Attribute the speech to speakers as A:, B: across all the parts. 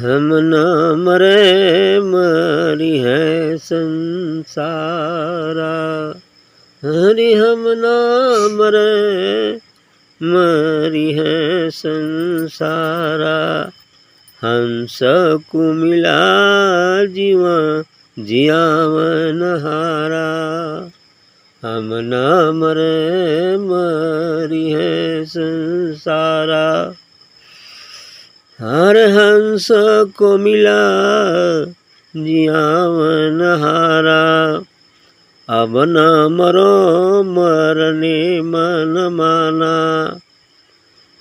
A: हम न मरे मरी है संसारा। हरि हम न मरे मरी है संसारा। हंस को मिला जीवा जियावन हारा। हम न मरे मरी है संसारा। हर हंस को मिला जियावन हारा। अब न मरो मरने मन माना।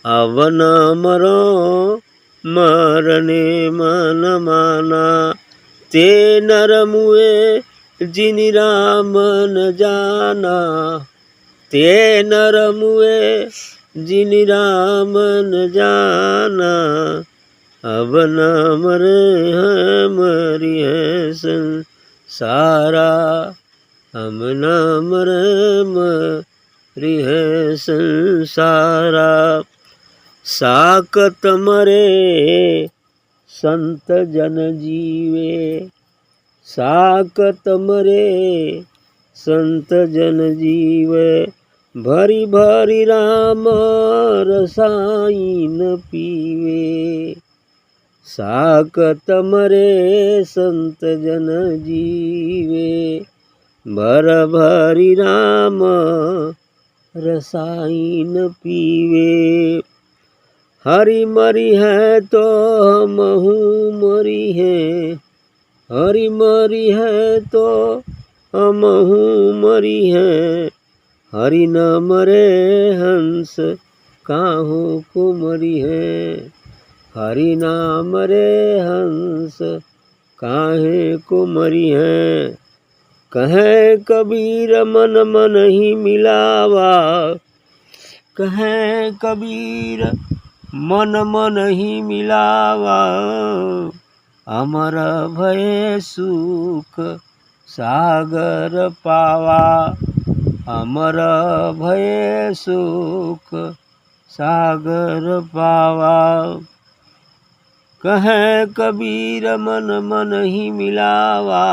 A: अब न मरो मरने मन माना। ते नर मुए जिन राम न जाना। ते नर मुए जिन राम न जाना। अब न मरे हैं मरी है संसारा। हम न मरे मरी है संसारा। साकत मरे संत जन जीवे। साकत मरे संत जन जीवे। भरी भरी राम रसायन पीवे। साकत मरे संत जन जीवे। भर भरी राम रसायन पीवे। हरि मरी है तो हमहू मरी है। हरि मरी है तो हमहू मरी है। हरि न मरे हंस काहू को मरी है। हरि न मरे हंस काहे को मरी है। कहे कबीर मन मन ही मिलावा। कहे कबीर मन मन ही मिलावा। अमर भय सुख सागर पावा। अमर भय सुख सागर पावा। कहे कबीर मन मन ही मिलावा।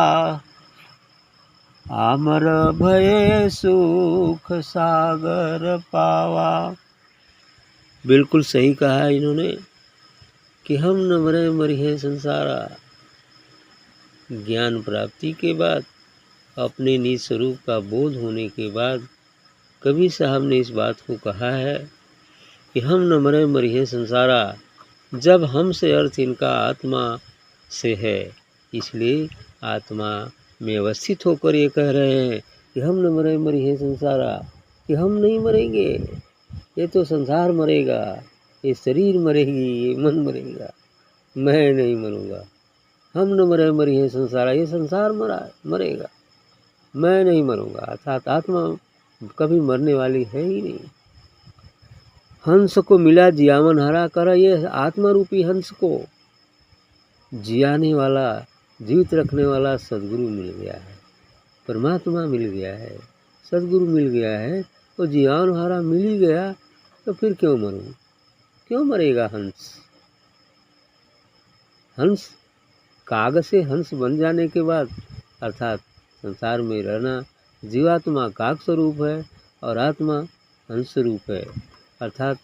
A: अमर भय सुख सागर पावा। बिल्कुल सही कहा है इन्होंने कि हम न मरे मरी है संसारा। ज्ञान प्राप्ति के बाद, अपने निज स्वरूप का बोध होने के बाद कबीर साहब ने इस बात को कहा है कि हम न मरे मरी है संसारा। जब हम से अर्थ इनका आत्मा से है, इसलिए आत्मा में अवस्थित होकर ये कह रहे हैं कि हम न मरे मरी है संसारा, कि हम नहीं मरेंगे। ये तो संसार मरेगा, ये शरीर मरेगी, ये मन मरेगा, मैं नहीं मरूंगा। हम न मरे मरी है संसारा, ये संसार मरेगा, मैं नहीं मरूंगा। अर्थात आत्मा कभी मरने वाली है ही नहीं। हंस को मिला जियावन हरा कर, ये आत्मा रूपी हंस को जियाने वाला, जीवित रखने वाला सदगुरु मिल गया है, परमात्मा मिल गया है, सदगुरु मिल गया है। तो जियावन हारा मिल ही गया, तो फिर क्यों मरूं? क्यों मरेगा हंस? हंस काग से हंस बन जाने के बाद, अर्थात संसार में रहना, जीवात्मा काग स्वरूप है और आत्मा हंस स्वरूप है। अर्थात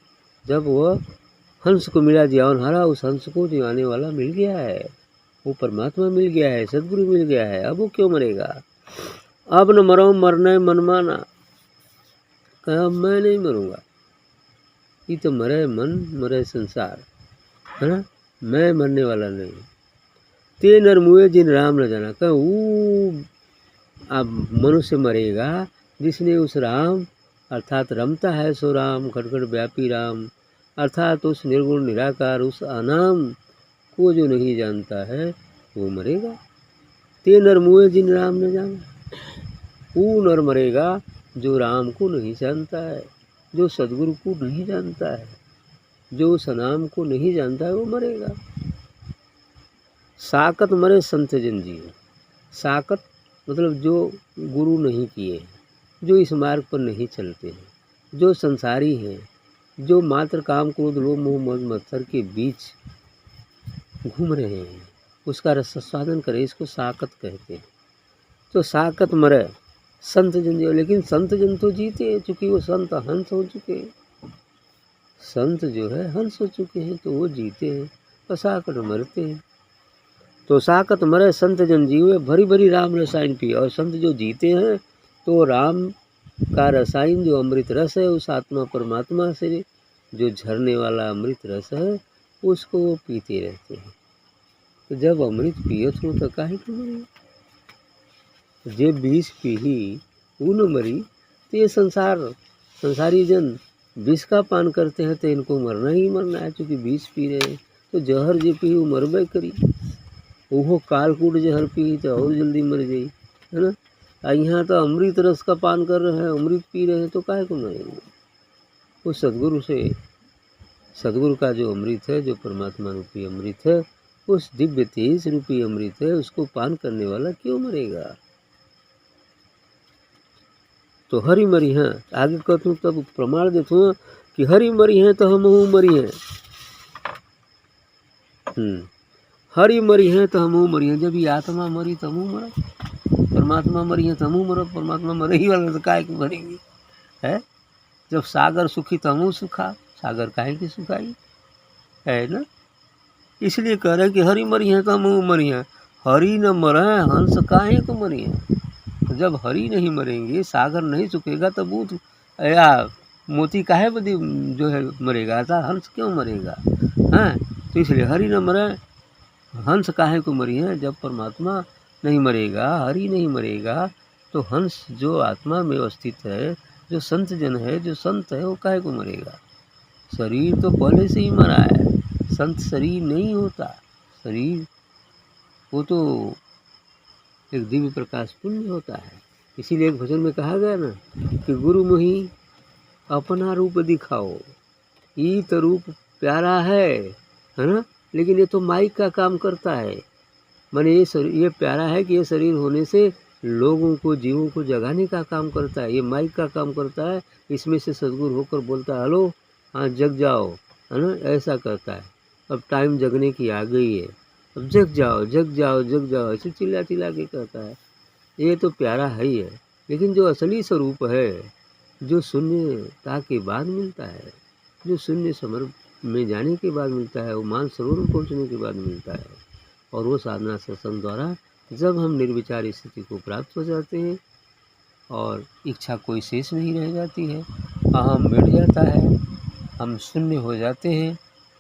A: जब वह हंस को मिला जियावन हारा, उस हंस को जियाने वाला मिल गया है, वो परमात्मा मिल गया है, सदगुरु मिल गया है। अब वो क्यों मरेगा? अब न मरो मरने मनमाना, कहा मैं नहीं मरूंगा। ये तो मरे मन मरे संसार है ना, मैं मरने वाला नहीं। ते नर मुए जिन राम न जाना, कहा वो अब मनुष्य मरेगा जिसने उस राम, अर्थात रमता है सो राम, खटखट व्यापी राम, अर्थात उस निर्गुण निराकार, उस अनाम को जो नहीं जानता है, वो मरेगा। ते नर मुए जिन राम न जाना, वो नर मरेगा जो राम को नहीं जानता है, जो सदगुरु को नहीं जानता है, जो उस अनाम को नहीं जानता है, वो मरेगा। साकत मरे संत जन जीव। साकत मतलब जो गुरु नहीं किए, जो इस मार्ग पर नहीं चलते हैं, जो संसारी हैं, जो मात्र काम क्रोध लोभ मोह मद मत्सर के बीच घूम रहे हैं, उसका रसास्वादन करें, इसको साकत कहते हैं। तो साकत मरे संत जन जो, लेकिन संत जन तो जीते हैं, चूँकि वो संत हंस हो चुके हैं। संत जो है हंस हो चुके हैं तो वो जीते हैं और साकत मरते हैं। तो साकत मरे संत जन जीवे, भरी भरी राम रसायन पिए। और संत जो जीते हैं तो राम का रसायन जो अमृत रस है, उस आत्मा परमात्मा से जो झरने वाला अमृत रस है, उसको वो पीते रहते हैं। तो जब अमृत पियत हो तो काहे को मरी, जे विष पीही ऊ न मरी। तो ये संसारी जन विष का पान करते हैं तो इनको मरना ही मरना है, चूँकि विष पी रहे हैं। तो जहर जे पी वो मरबे करी, वो कालकूट जहर पी तो और जल्दी मर गई, है ना। यहाँ तो अमृत रस का पान कर रहे हैं, अमृत पी रहे हैं, तो काहे को मरेंगे। उस सदगुरु का जो अमृत है, जो परमात्मा रूपी अमृत है, उस दिव्य तेज रूपी अमृत है, उसको पान करने वाला क्यों मरेगा। तो हरि मरी हैं, आगे कहूँ तब प्रमाण देता कि हरि मरी हैं तो हमहू मरी हैं। हरि मरी हैं तो हमहू मरी हैं। जब ये आत्मा मरी तो हमहू मरा, परमात्मा मरी है तो हमहू मरा। परमात्मा मरे ही वाला तो काहे की मरेंगे, है। जब सागर सुखी तो हमहू सुखा, सागर काहे की सुखाई, है ना। इसलिए कह रहे कि हरि मरी हैं तो हमहू मरी हैं। हरि न मरे हंस काहे को मरी हैं। तो जब हरि नहीं मरेंगे, सागर नहीं सुखेगा, तब बूथ या मोती काहे बदी जो है मरेगा, ऐसा हंस क्यों मरेगा, हैं। तो इसलिए हरि न मरे हंस काहे को मरी है। जब परमात्मा नहीं मरेगा, हरि नहीं मरेगा, तो हंस जो आत्मा में अवस्थित है, जो संत जन है, जो संत है, वो काहे को मरेगा। शरीर तो पहले से ही मरा है, संत शरीर नहीं होता। शरीर वो तो एक दिव्य प्रकाश पुण्य होता है। इसीलिए एक भजन में कहा गया ना कि गुरु मुहि अपना रूप दिखाओ, ये तो रूप प्यारा है ना, लेकिन ये तो माइक का काम करता है। माने ये प्यारा है कि ये शरीर होने से लोगों को, जीवों को जगाने का काम करता है, ये माइक का काम करता है। इसमें से सदगुरु होकर बोलता है, हेलो हाँ जग जाओ, है ना, ऐसा करता है। अब टाइम जगने की आ गई है, अब जग जाओ जग जाओ जग जाओ, ऐसे चिल्ला चिल्ला के कहता है। ये तो प्यारा है ही है, लेकिन जो असली स्वरूप है, जो शून्यता के बाद मिलता है, जो शून्य समर में जाने के बाद मिलता है, वो मानसरोवर में पहुँचने के बाद मिलता है। और वो साधना सत्संग द्वारा जब हम निर्विचार स्थिति को प्राप्त हो जाते हैं और इच्छा कोई शेष नहीं रह जाती है, अहम मिट जाता है, हम शून्य हो जाते हैं,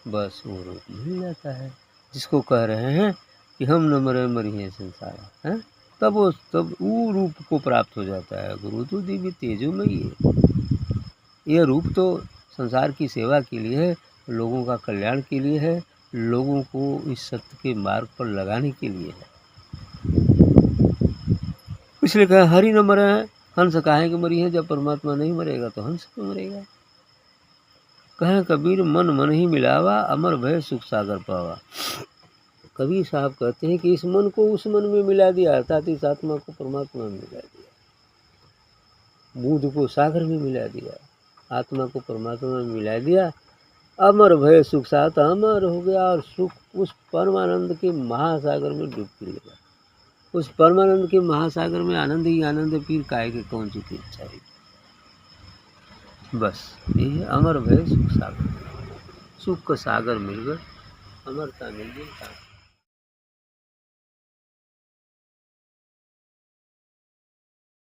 A: बस वो रूप मिल जाता है जिसको कह रहे हैं कि हम न मरे मरी है संसार, हैं। तब वो रूप को प्राप्त हो जाता है। गुरु तो दिव्य तेजोमयी है। ये रूप तो संसार की सेवा के लिए है, लोगों का कल्याण के लिए है, लोगों को इस सत्य के मार्ग पर लगाने के लिए है। इसलिए कहा हरि न मरे हंस काहे के मरी है। जब परमात्मा नहीं मरेगा तो हंस क्यों मरेगा। कहे कबीर मन मन ही मिलावा, अमर भय सुख सागर पावा। कबीर साहब कहते हैं कि इस मन को उस मन में मिला दिया, अर्थात इस आत्मा को परमात्मा में मिला दिया, बुद्ध को सागर में मिला दिया, आत्मा को परमात्मा में मिला दिया। अमर भय सुख साथ अमर हो गया और सुख उस परमानंद के महासागर में डुबकी लेगा। उस परमानंद के महासागर में आनंद ही आनंद, फिर काहे के कौन सी इच्छा है। बस ये अमर भय सुख सागर, सुख का सागर मिल गया, अमरता मिल गई।